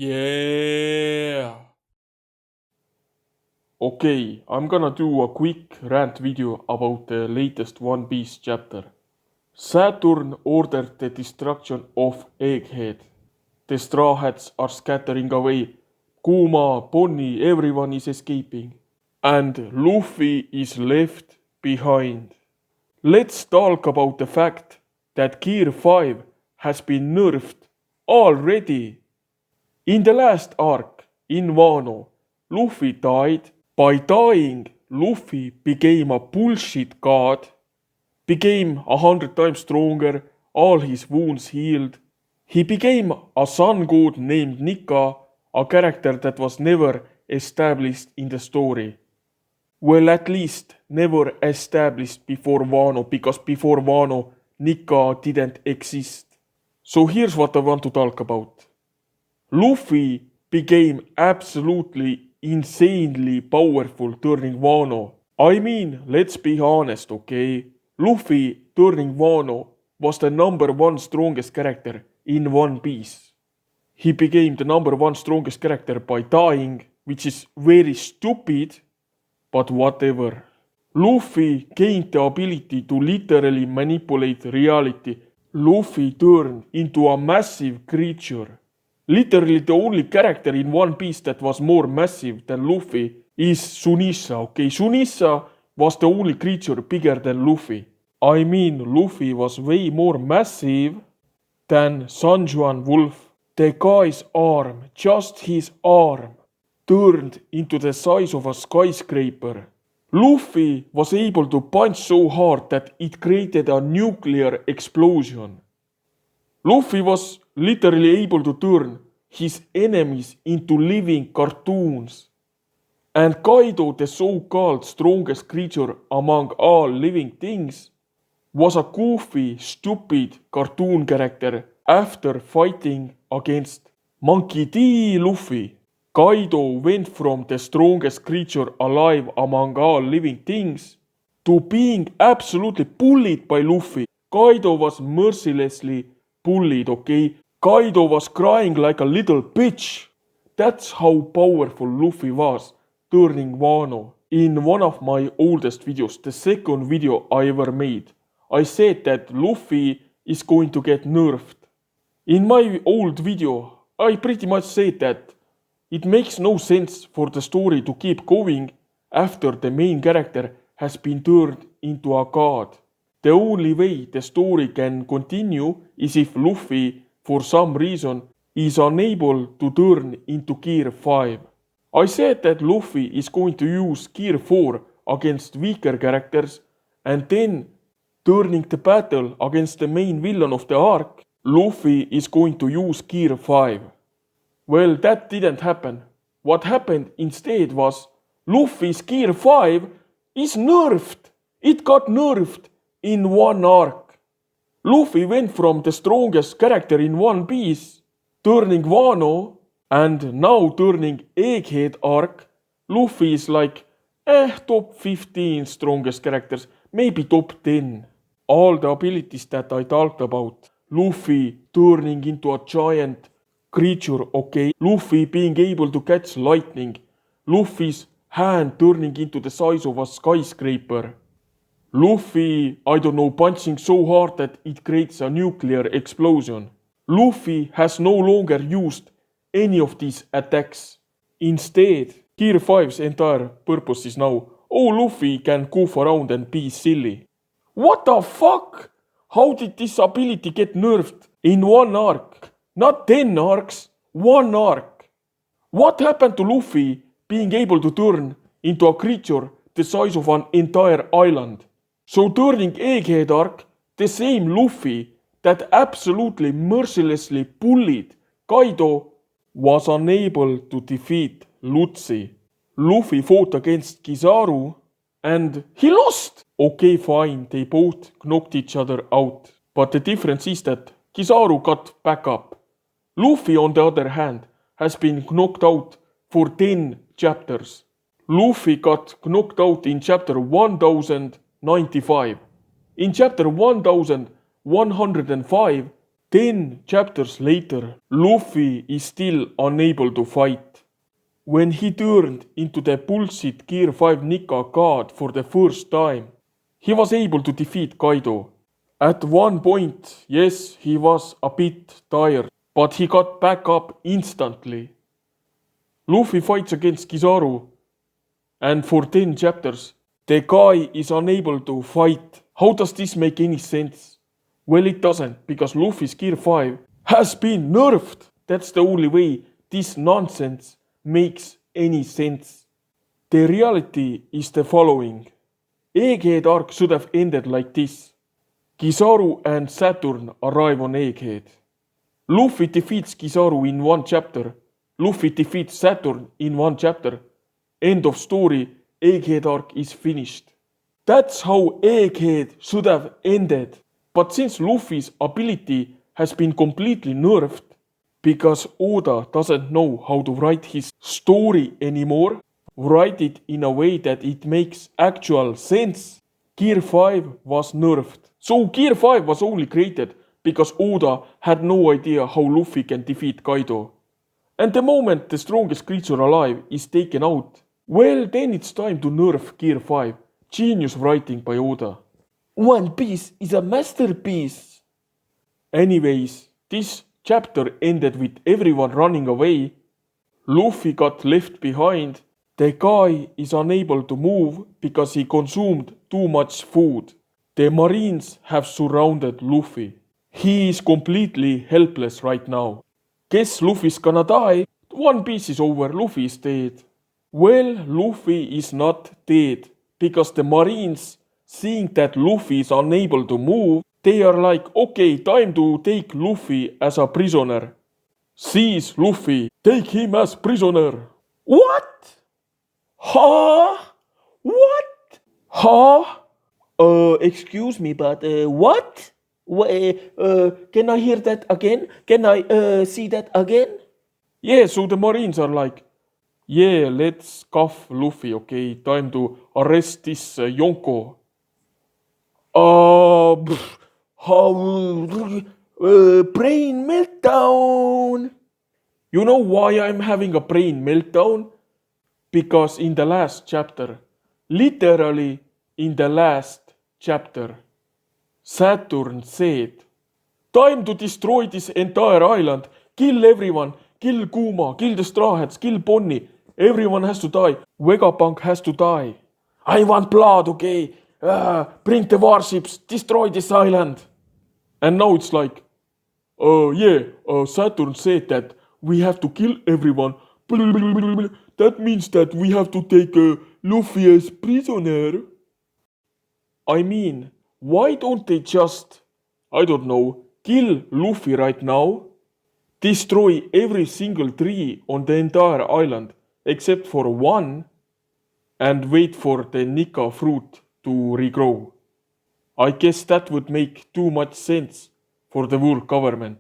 Yeah. Okay, I'm gonna do a quick rant video about the latest One Piece chapter. Saturn ordered the destruction of Egghead. The Straw Hats are scattering away. Kuma, Bonnie, everyone is escaping. And Luffy is left behind. Let's talk about the fact that Gear 5 has been nerfed already. In the last arc, in Wano, Luffy died. By dying, Luffy became a bullshit god, became 100 times stronger, all his wounds healed. He became a sun god named Nika, a character that was never established in the story. Well, at least never established before Wano, because before Wano, Nika didn't exist. So here's what I want to talk about. Luffy became absolutely insanely powerful during Wano. I mean, let's be honest, okay? Luffy during Wano was the number one strongest character in One Piece. He became the number one strongest character by dying, which is very stupid, but whatever. Luffy gained the ability to literally manipulate reality. Luffy turned into a massive creature. Literally the only character in One Piece that was more massive than Luffy is Sunisa, okay? Sunisa was the only creature bigger than Luffy. I mean, Luffy was way more massive than Sanjuan Wolf. The guy's arm, just his arm, turned into the size of a skyscraper. Luffy was able to punch so hard that it created a nuclear explosion. Luffy was literally able to turn his enemies into living cartoons. And Kaido, the so-called strongest creature among all living things, was a goofy, stupid cartoon character after fighting against Monkey D. Luffy. Kaido went from the strongest creature alive among all living things to being absolutely bullied by Luffy. Kaido was mercilessly bullied, okay? Kaido was crying like a little bitch. That's how powerful Luffy was during Wano. In one of my oldest videos, the second video I ever made, I said that Luffy is going to get nerfed. In my old video, I pretty much said that it makes no sense for the story to keep going after the main character has been turned into a god. The only way the story can continue is if Luffy, for some reason, is unable to turn into Gear 5. I said that Luffy is going to use Gear 4 against weaker characters, and then, turning the battle against the main villain of the arc, Luffy is going to use Gear 5. Well, that didn't happen. What happened instead was Luffy's Gear 5 is nerfed. It got nerfed in one arc. Luffy went from the strongest character in One Piece, turning Wano, and now turning Egghead arc. Luffy is like, top 15 strongest characters, maybe top 10. All the abilities that I talked about. Luffy turning into a giant creature, okay? Luffy being able to catch lightning. Luffy's hand turning into the size of a skyscraper. Luffy, I don't know, punching so hard that it creates a nuclear explosion. Luffy has no longer used any of these attacks. Instead, Gear 5's entire purpose is now, oh, Luffy can goof around and be silly. What the fuck? How did this ability get nerfed in one arc? Not 10 arcs, one arc. What happened to Luffy being able to turn into a creature the size of an entire island? So turning Egghead arc, the same Luffy that absolutely mercilessly bullied Kaido was unable to defeat Lutzi. Luffy fought against Kizaru and he lost. Okay, fine, they both knocked each other out. But the difference is that Kizaru got back up. Luffy, on the other hand, has been knocked out for 10 chapters. Luffy got knocked out in chapter 1095. In chapter 1105, 10 chapters later, Luffy is still unable to fight. When he turned into the bullshit Gear 5 Nika god for the first time, he was able to defeat Kaido. At one point, yes, he was a bit tired, but he got back up instantly. Luffy fights against Kizaru, and for 10 chapters, the guy is unable to fight. How does this make any sense? Well, it doesn't, because Luffy's Gear 5 has been nerfed. That's the only way this nonsense makes any sense. The reality is the following. Egghead arc should have ended like this. Kizaru and Saturn arrive on Egghead. Luffy defeats Kizaru in one chapter. Luffy defeats Saturn in one chapter. End of story, Egghead arc is finished. That's how Egghead should have ended. But since Luffy's ability has been completely nerfed, because Oda doesn't know how to write his story anymore, write it in a way that it makes actual sense, Gear 5 was nerfed. So Gear 5 was only created because Oda had no idea how Luffy can defeat Kaido. And the moment the strongest creature alive is taken out, well, then it's time to nerf Gear 5. Genius writing by Oda. One Piece is a masterpiece. Anyways, this chapter ended with everyone running away. Luffy got left behind. The guy is unable to move because he consumed too much food. The Marines have surrounded Luffy. He is completely helpless right now. Guess Luffy's gonna die. One Piece is over, Luffy is dead. Well, Luffy is not dead because the Marines, seeing that Luffy is unable to move, they are like, okay, time to take Luffy as a prisoner. Seize Luffy, take him as prisoner. What? Huh? What? Huh? Excuse me, but what? Can I hear that again? Can I see that again? Yeah, so the Marines are like, yeah, let's cuff Luffy, okay? Time to arrest this Yonko. Brain meltdown. You know why I'm having a brain meltdown? Because in the last chapter, literally in the last chapter, Saturn said, time to destroy this entire island, kill everyone, kill Kuma, kill the Straw Hats, kill Bonnie, everyone has to die, Vegapunk has to die. I want blood, okay? Bring the warships, destroy this island. And now it's like, Saturn said that we have to kill everyone. That means that we have to take Luffy as prisoner. I mean, why don't they just, I don't know, kill Luffy right now? Destroy every single tree on the entire island except for one and wait for the Nika fruit to regrow. I guess that would make too much sense for the world government.